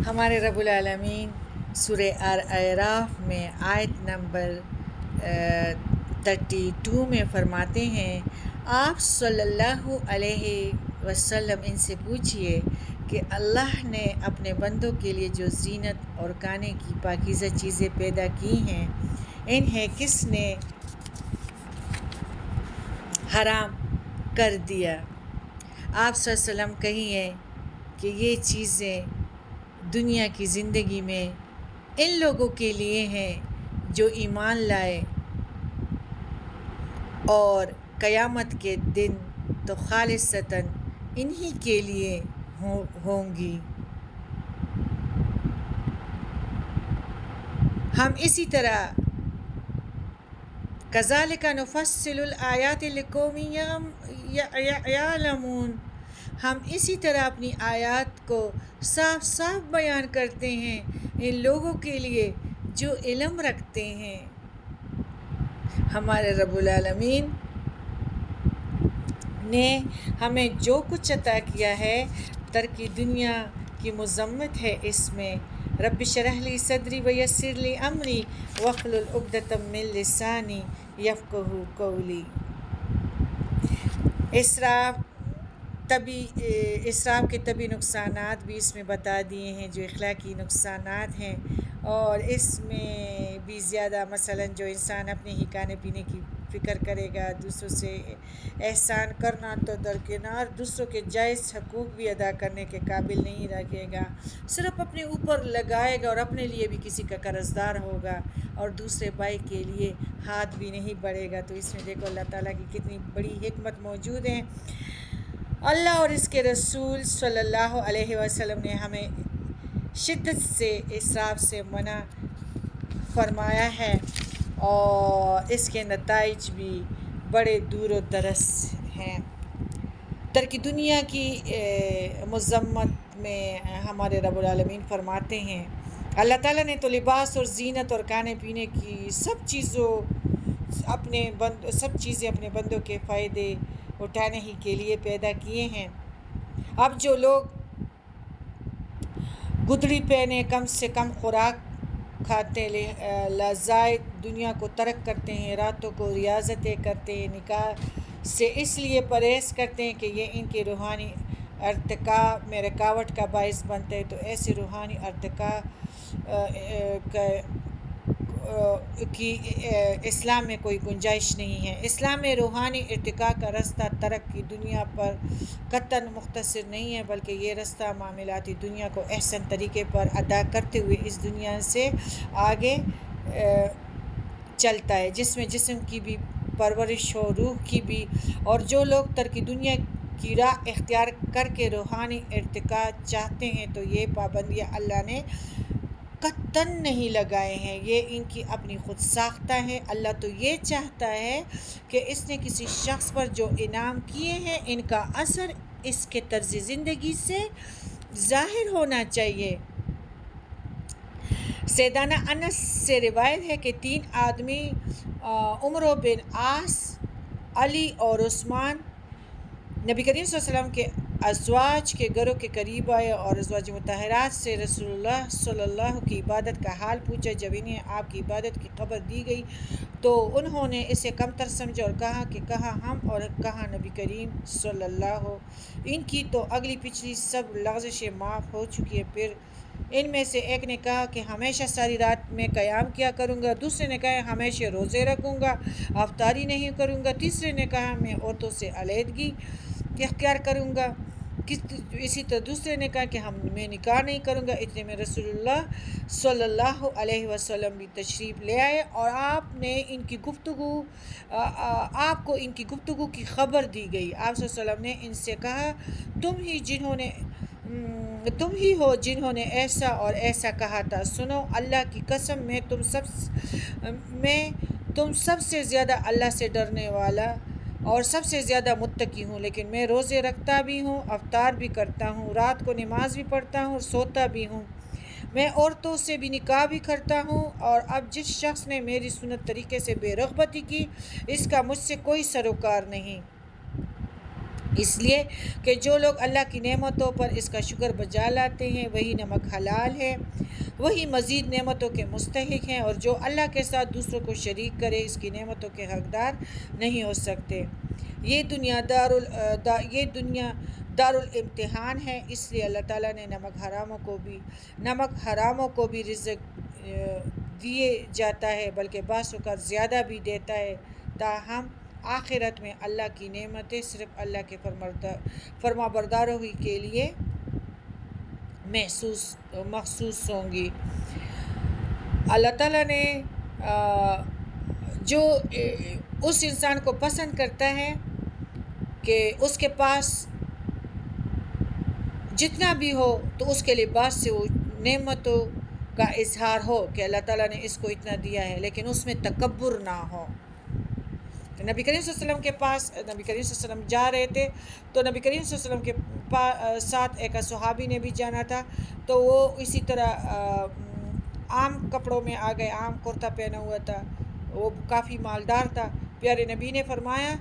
ہمارے رب العالمین سورہ اعراف میں آیت نمبر 32 میں فرماتے ہیں، آپ صلی اللہ علیہ وسلم ان سے پوچھئے کہ اللہ نے اپنے بندوں کے لیے جو زینت اور کھانے کی پاکیزہ چیزیں پیدا کی ہیں، انہیں کس نے حرام کر دیا؟ آپ صلی اللہ علیہ وسلم کہیے کہ یہ چیزیں دنیا کی زندگی میں ان لوگوں کے لیے ہیں جو ایمان لائے، اور قیامت کے دن تو خالصتاً انہی کے لیے ہوں گی۔ ہم اسی طرح کذالک نفصل الآیات لقوم یعلمون، ہم اسی طرح اپنی آیات کو صاف صاف بیان کرتے ہیں ان لوگوں کے لیے جو علم رکھتے ہیں۔ ہمارے رب العالمین نے ہمیں جو کچھ عطا کیا ہے، ترک دنیا کی مذمت ہے اس میں۔ رب اشرح لی صدری ویسر لی امری واحلل عقدۃ من لسانی یفقہوا قولی۔ اسراف کے طبی نقصانات بھی اس میں بتا دیے ہیں، جو اخلاقی نقصانات ہیں، اور اس میں بھی زیادہ مثلاً جو انسان اپنے ہی کھانے پینے کی فکر کرے گا، دوسروں سے احسان کرنا تو درکنار، دوسروں کے جائز حقوق بھی ادا کرنے کے قابل نہیں رکھے گا، صرف اپنے اوپر لگائے گا اور اپنے لیے بھی کسی کا قرض دار ہوگا اور دوسرے بھائی کے لیے ہاتھ بھی نہیں بڑھے گا۔ تو اس میں دیکھو اللہ تعالیٰ کی کتنی بڑی حکمت موجود ہے۔ اللہ اور اس کے رسول صلی اللہ علیہ وسلم نے ہمیں شدت سے اسراف سے منع فرمایا ہے، اور اس کے نتائج بھی بڑے دور و دراز ہیں۔ ترک دنیا کی مذمت میں ہمارے رب العالمین فرماتے ہیں، اللہ تعالیٰ نے تو لباس اور زینت اور کھانے پینے کی سب چیزیں اپنے بندوں کے فائدے اٹھانے ہی کے لیے پیدا کیے ہیں۔ اب جو لوگ گدڑی پہنے، کم سے کم خوراک کھاتے، لذائذ دنیا کو ترک کرتے ہیں، راتوں کو ریاضتیں کرتے ہیں، نکاح سے اس لیے پرہیز کرتے ہیں کہ یہ ان کے روحانی ارتقاء میں رکاوٹ کا باعث بنتا ہے، تو ایسے روحانی ارتقاء کی اسلام میں کوئی گنجائش نہیں ہے۔ اسلام میں روحانی ارتقاء کا رستہ ترک کی دنیا پر قطعاً مختصر نہیں ہے، بلکہ یہ رستہ معاملاتی دنیا کو احسن طریقے پر ادا کرتے ہوئے اس دنیا سے آگے چلتا ہے، جس میں جسم کی بھی پرورش ہو، روح کی بھی۔ اور جو لوگ ترک دنیا کی راہ اختیار کر کے روحانی ارتقاء چاہتے ہیں، تو یہ پابندیاں اللہ نے قطعاً نہیں لگائے ہیں، یہ ان کی اپنی خود ساختہ ہیں۔ اللہ تو یہ چاہتا ہے کہ اس نے کسی شخص پر جو انعام کیے ہیں، ان کا اثر اس کے طرز زندگی سے ظاہر ہونا چاہیے۔ سیدنا انس سے روایت ہے کہ 3 آدمی عمرو بن عاص، علی اور عثمان نبی کریم صلی اللہ علیہ وسلم کے ازواج کے گھروں کے قریب آئے اور ازواج مطہرات سے رسول اللہ صلی اللہ علیہ وسلم کی عبادت کا حال پوچھا۔ جب انہیں آپ کی عبادت کی خبر دی گئی تو انہوں نے اسے کمتر سمجھا اور کہا کہ کہاں ہم اور کہاں نبی کریم صلی اللہ علیہ وسلم۔ ان کی تو اگلی پچھلی سب لغزشیں معاف ہو چکی ہیں۔ پھر ان میں سے ایک نے کہا کہ ہمیشہ ساری رات میں قیام کیا کروں گا، دوسرے نے کہا ہمیشہ روزے رکھوں گا، افطاری نہیں کروں گا، تیسرے نے کہا میں عورتوں سے علیحدگی اختیار کروں گا، اسی طرح دوسرے نے کہا کہ میں نکاح نہیں کروں گا۔ اتنے میں رسول اللہ صلی اللہ علیہ وسلم بھی تشریف لے آئے اور آپ کو ان کی گفتگو کی خبر دی گئی۔ آپ صلی اللہ علیہ وسلم نے ان سے کہا، تم ہی ہو جنہوں نے ایسا اور ایسا کہا تھا، سنو اللہ کی قسم میں تم سب سے زیادہ اللہ سے ڈرنے والا اور سب سے زیادہ متقی ہوں، لیکن میں روزے رکھتا بھی ہوں، افطار بھی کرتا ہوں، رات کو نماز بھی پڑھتا ہوں اور سوتا بھی ہوں، میں عورتوں سے بھی نکاح بھی کرتا ہوں، اور اب جس شخص نے میری سنت طریقے سے بے رغبتی کی، اس کا مجھ سے کوئی سروکار نہیں۔ اس لیے کہ جو لوگ اللہ کی نعمتوں پر اس کا شکر بجا لاتے ہیں وہی نمک حلال ہے، وہی مزید نعمتوں کے مستحق ہیں، اور جو اللہ کے ساتھ دوسروں کو شریک کرے اس کی نعمتوں کے حقدار نہیں ہو سکتے۔ یہ دنیا دار الامتحان ہے، اس لیے اللہ تعالیٰ نے نمک حراموں کو بھی رزق دیے جاتا ہے، بلکہ بعض اوقات زیادہ بھی دیتا ہے، تاہم آخرت میں اللہ کی نعمتیں صرف اللہ کے فرمانبرداروں ہی کے لیے مخصوص ہوں گی۔ اللہ تعالیٰ نے جو اس انسان کو پسند کرتا ہے کہ اس کے پاس جتنا بھی ہو تو اس کے لباس سے وہ نعمتوں کا اظہار ہو کہ اللہ تعالیٰ نے اس کو اتنا دیا ہے، لیکن اس میں تکبر نہ ہو۔ نبی کریم صلی اللہ علیہ وسلم کے پاس نبی کریم صلی اللہ علیہ وسلم جا رہے تھے، تو نبی کریم صلی اللہ علیہ وسلم کے ساتھ ایک صحابی نے بھی جانا تھا، تو وہ اسی طرح عام کپڑوں میں آ گئے، عام کرتا پہنا ہوا تھا، وہ کافی مالدار تھا۔ پیارے نبی نے فرمایا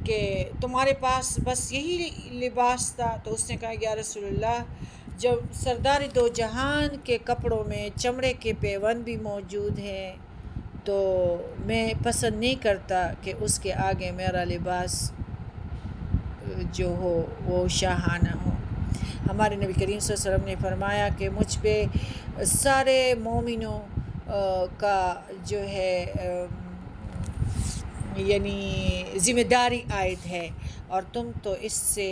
کہ تمہارے پاس بس یہی لباس تھا؟ تو اس نے کہا یا رسول اللہ، جب سردار دو جہان کے کپڑوں میں چمڑے کے پیوند بھی موجود ہیں تو میں پسند نہیں کرتا کہ اس کے آگے میرا لباس جو ہو وہ شاہانہ ہو۔ ہمارے نبی کریم صلی اللہ علیہ وسلم نے فرمایا کہ مجھ پہ سارے مومنوں کا جو ہے یعنی ذمہ داری عائد ہے، اور تم تو اس سے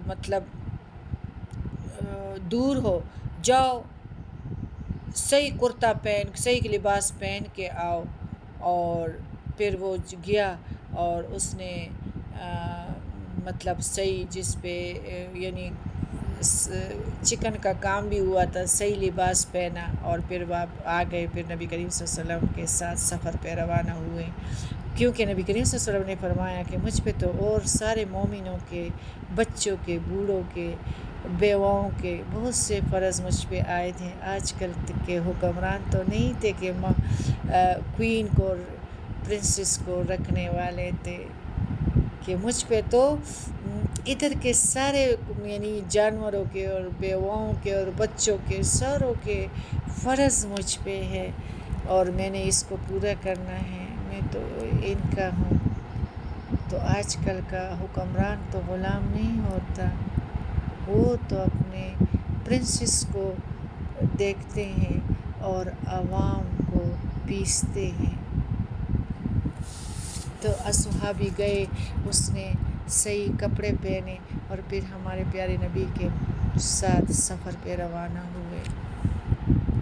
مطلب دور ہو، جاؤ صحیح کرتا صحیح لباس پہن کے آؤ۔ اور پھر وہ گیا اور اس نے مطلب صحیح جس پہ یعنی چکن کا کام بھی ہوا تھا صحیح لباس پہنا، اور پھر وہ آ گئے، پھر نبی کریم صلی اللہ علیہ وسلم کے ساتھ سفر پہ روانہ ہوئے، کیونکہ نبی کریم صلی اللہ علیہ وسلم نے فرمایا کہ مجھ پہ تو اور سارے مومنوں کے، بچوں کے، بوڑھوں کے، بیواؤں کے بہت سے فرض مجھ پہ آئے تھے۔ آج کل کے حکمران تو نہیں تھے کہ کوئین کو، پرنسس کو رکھنے والے تھے، کہ مجھ پہ تو ادھر کے سارے یعنی جانوروں کے اور بیواؤں کے اور بچوں کے ساروں کے فرض مجھ پہ ہے، اور میں نے اس کو پورا کرنا ہے، میں تو ان کا ہوں۔ تو آج کل کا حکمران تو غلام نہیں ہوتا، وہ تو اپنے پرنسس کو دیکھتے ہیں اور عوام کو پیستے ہیں۔ تو صحابی گئے، اس نے صحیح کپڑے پہنے اور پھر ہمارے پیارے نبی کے ساتھ سفر پہ روانہ ہوئے۔